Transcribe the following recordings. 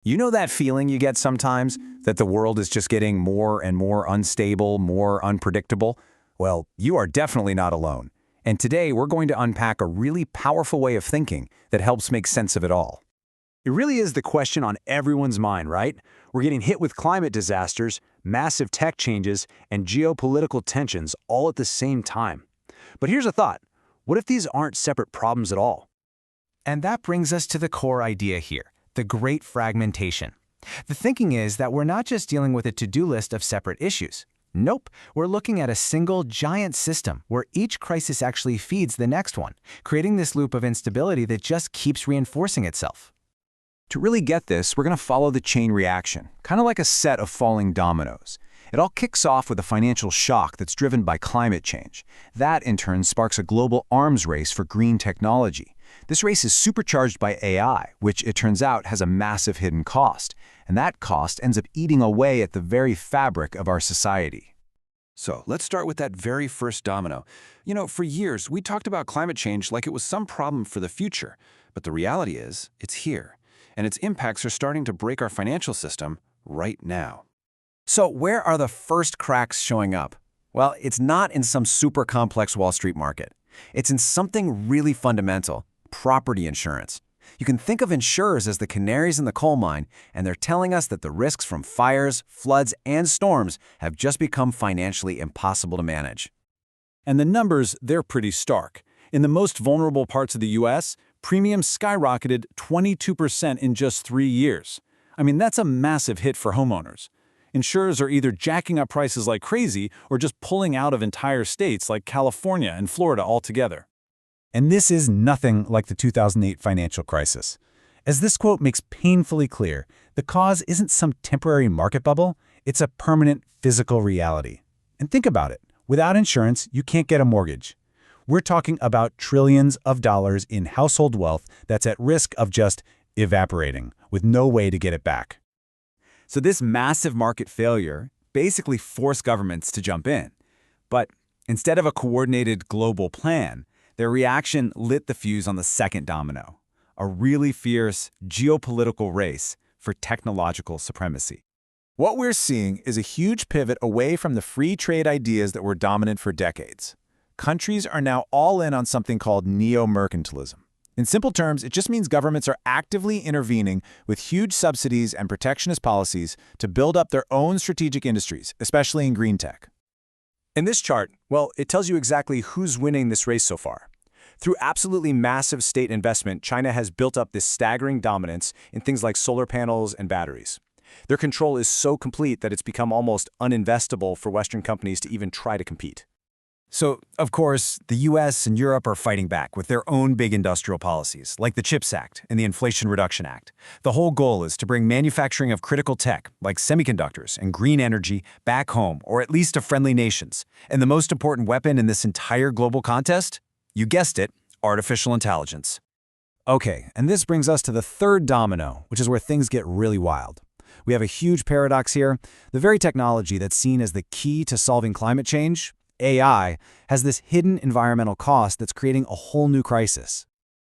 You know that feeling you get sometimes that the world is just getting more and more unstable, more unpredictable? Well, you are definitely not alone. And today we're going to unpack a really powerful way of thinking that helps make sense of it all. It really is the question on everyone's mind, right? We're getting hit with climate disasters, massive tech changes, and geopolitical tensions all at the same time. But here's a thought. What if these aren't separate problems at all? And that brings us to the core idea here, the Great Fragmentation. The thinking is that we're not just dealing with a to-do list of separate issues. Nope, we're looking at a single giant system where each crisis actually feeds the next one, creating this loop of instability that just keeps reinforcing itself. To really get this, we're going to follow the chain reaction, kind of like a set of falling dominoes. It all kicks off with a financial shock that's driven by climate change. That, in turn, sparks a global arms race for green technology. This race is supercharged by AI, which, it turns out, has a massive hidden cost. And that cost ends up eating away at the very fabric of our society. So let's start with that very first domino. You know, for years, we talked about climate change like it was some problem for the future. But the reality is, it's here. And its impacts are starting to break our financial system right now. So where are the first cracks showing up? Well, it's not in some super complex Wall Street market. It's in something really fundamental, property insurance. You can think of insurers as the canaries in the coal mine, and they're telling us that the risks from fires, floods, and storms have just become financially impossible to manage. And the numbers, they're pretty stark. In the most vulnerable parts of the U.S., premiums skyrocketed 22% in just 3 years. I mean, that's a massive hit for homeowners. Insurers are either jacking up prices like crazy or just pulling out of entire states like California and Florida altogether. And this is nothing like the 2008 financial crisis. As this quote makes painfully clear, the cause isn't some temporary market bubble, it's a permanent physical reality. And think about it. Without insurance, you can't get a mortgage. We're talking about trillions of dollars in household wealth that's at risk of just evaporating, with no way to get it back. So this massive market failure basically forced governments to jump in. But instead of a coordinated global plan, their reaction lit the fuse on the second domino, a really fierce geopolitical race for technological supremacy. What we're seeing is a huge pivot away from the free trade ideas that were dominant for decades. Countries are now all in on something called neo-mercantilism. In simple terms, it just means governments are actively intervening with huge subsidies and protectionist policies to build up their own strategic industries, especially in green tech. In this chart, well, it tells you exactly who's winning this race so far. Through absolutely massive state investment, China has built up this staggering dominance in things like solar panels and batteries. Their control is so complete that it's become almost uninvestable for Western companies to even try to compete. So, of course, the US and Europe are fighting back with their own big industrial policies, like the CHIPS Act and the Inflation Reduction Act. The whole goal is to bring manufacturing of critical tech, like semiconductors and green energy, back home, or at least to friendly nations. And the most important weapon in this entire global contest? You guessed it, artificial intelligence. Okay, and this brings us to the third domino, which is where things get really wild. We have a huge paradox here. The very technology that's seen as the key to solving climate change, AI, has this hidden environmental cost that's creating a whole new crisis.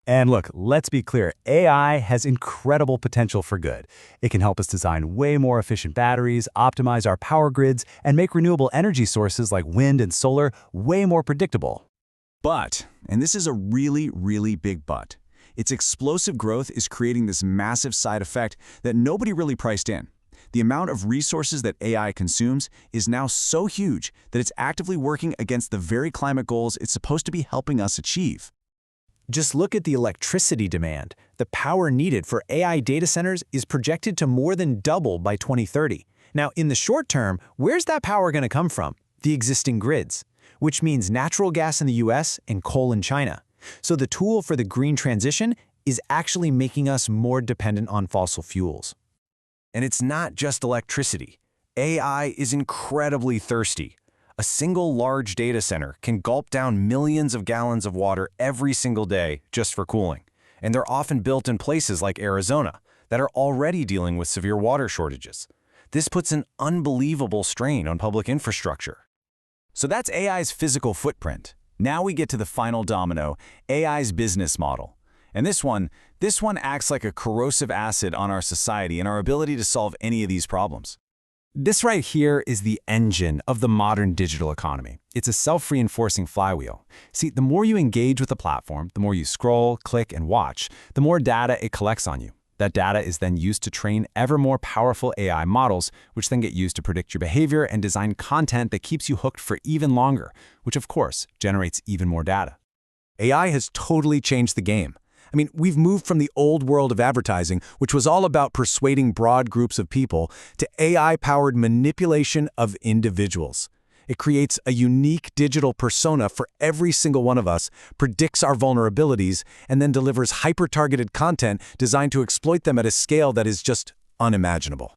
And look, let's be clear, AI has incredible potential for good. It can help us design way more efficient batteries, optimize our power grids, and make renewable energy sources like wind and solar way more predictable. But, and this is a really, really big but, its explosive growth is creating this massive side effect that nobody really priced in. The amount of resources that AI consumes is now so huge that it's actively working against the very climate goals it's supposed to be helping us achieve. Just look at the electricity demand. The power needed for AI data centers is projected to more than double by 2030. Now, in the short term, where's that power going to come from? The existing grids, which means natural gas in the US and coal in China. So the tool for the green transition is actually making us more dependent on fossil fuels. And it's not just electricity. AI is incredibly thirsty. A single large data center can gulp down millions of gallons of water every single day just for cooling. And they're often built in places like Arizona that are already dealing with severe water shortages. This puts an unbelievable strain on public infrastructure. So that's AI's physical footprint. Now we get to the final domino, AI's business model. And this one acts like a corrosive acid on our society and our ability to solve any of these problems. This right here is the engine of the modern digital economy. It's a self-reinforcing flywheel. See, the more you engage with the platform, the more you scroll, click, and watch, the more data it collects on you. That data is then used to train ever more powerful AI models, which then get used to predict your behavior and design content that keeps you hooked for even longer, which of course generates even more data. AI has totally changed the game. I mean, we've moved from the old world of advertising, which was all about persuading broad groups of people, to AI-powered manipulation of individuals. It creates a unique digital persona for every single one of us, predicts our vulnerabilities, and then delivers hyper-targeted content designed to exploit them at a scale that is just unimaginable.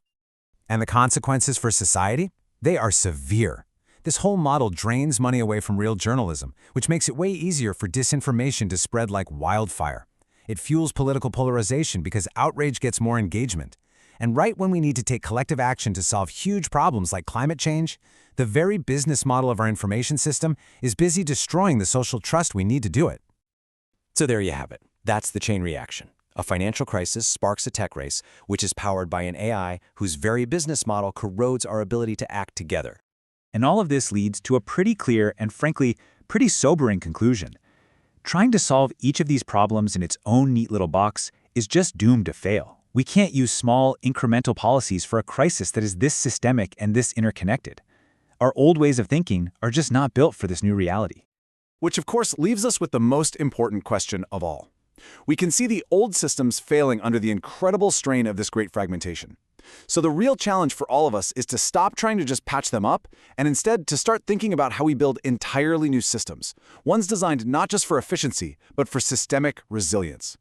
And the consequences for society? They are severe. This whole model drains money away from real journalism, which makes it way easier for disinformation to spread like wildfire. It fuels political polarization because outrage gets more engagement. And right when we need to take collective action to solve huge problems like climate change, the very business model of our information system is busy destroying the social trust we need to do it. So there you have it. That's the chain reaction. A financial crisis sparks a tech race, which is powered by an AI whose very business model corrodes our ability to act together. And all of this leads to a pretty clear and frankly, pretty sobering conclusion. Trying to solve each of these problems in its own neat little box is just doomed to fail. We can't use small, incremental policies for a crisis that is this systemic and this interconnected. Our old ways of thinking are just not built for this new reality. Which of course leaves us with the most important question of all. We can see the old systems failing under the incredible strain of this great fragmentation. So the real challenge for all of us is to stop trying to just patch them up and instead to start thinking about how we build entirely new systems, ones designed not just for efficiency, but for systemic resilience.